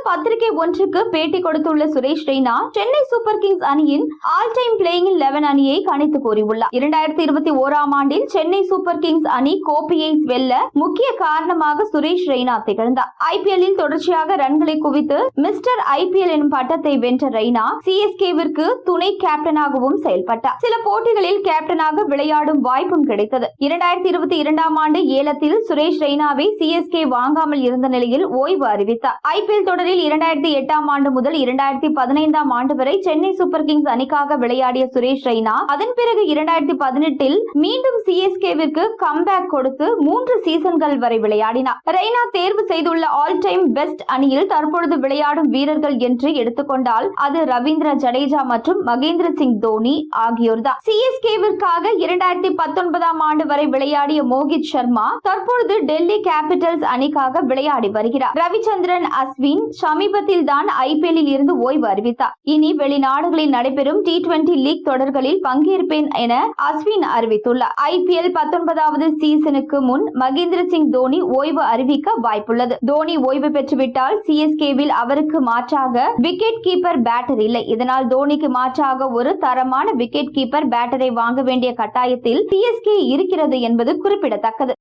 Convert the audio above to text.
பத்திரிகை ஒன்றுக்கு பேட்டி கொடுத்துள்ள சுரேஷ் ரெய்னா சென்னை சூப்பர் கிங்ஸ் அணியின் ஆல் டைம் பிளேயிங் 11 அணியை கணித்து கூறியுள்ளார். 2021ஆம் ஆண்டில் சென்னை சூப்பர் கிங்ஸ் அணி கோப்பையை வெல்ல முக்கிய காரணமாக சுரேஷ் ரெய்னா திகழ்ந்தார். ஐபிஎல்லில் தொடர்ச்சியாக ரன்களை குவித்து மிஸ்டர் ஐபிஎல் எனும் பட்டத்தை வென்ற ரெய்னா சிஎஸ்கேவிற்கு துணை கேப்டனாகவும் செயல்பட்டார். சில போட்டிகளில் கேப்டனாக விளையாடும் வாய்ப்பும் கிடைத்தது. 2022ஆம் ஆண்டு ஏலத்தில் சுரேஷ் ரெய்னாவை சிஎஸ்கே வாங்காமல் இருந்த நிலையில் ஓய்வு அறிவித்தார். ஐபிஎல் தொடரில் 2008ஆம் ஆண்டு முதல் 2015ஆம் ஆண்டு வரை சென்னை சூப்பர் கிங்ஸ் அணிக்காக விளையாடிய சுரேஷ் ரெய்னா அதன் பிறகு 2018இல் மீண்டும் சிஎஸ்கேவிற்கு கம்பேக் கொடுத்து 3 சீசன்கள் வரை விளையாடினார். ரெய்னா தேர்வு செய்துள்ள ஆல் டைம் பெஸ்ட் அணியில் தற்பொழுது விளையாடும் வீரர்கள் என்று எடுத்துக்கொண்டால் அது ரவீந்திர ஜடேஜா மற்றும் மகேந்திர சிங் தோனி ஆகியோர்தான். சிஎஸ்கேவிற்காக 2019ஆம் ஆண்டு வரை விளையாடிய மோகித் சர்மா தற்பொழுது டெல்லி கேபிட்டல்ஸ் அணிக்காக விளையாடி வருகிறார். ரவிச்சந்திரன் அஸ்வின் சமீபத்தில் தான் ஐபிஎல்லில் இருந்து ஓய்வு அறிவித்தார். இனி வெளிநாடுகளில் நடைபெறும் T20 லீக் தொடர்களில் பங்கேற்பேன் என அஸ்வின் அறிவித்துள்ளார். ஐபிஎல் 19வது சீசனுக்கு முன் மகேந்திர சிங் தோனி ஓய்வு அறிவிக்க வாய்ப்புள்ளது. தோனி ஓய்வு பெற்றுவிட்டால் சிஎஸ்கேவில் அவருக்கு மாற்றாக விக்கெட் கீப்பர் பேட்டர் இல்லை. இதனால் தோனிக்கு மாற்றாக ஒரு தரமான விக்கெட் கீப்பர் பேட்டரை வாங்க வேண்டிய கட்டாயத்தில் சிஎஸ்கே இருக்கிறது என்பது குறிப்பிடத்தக்கது.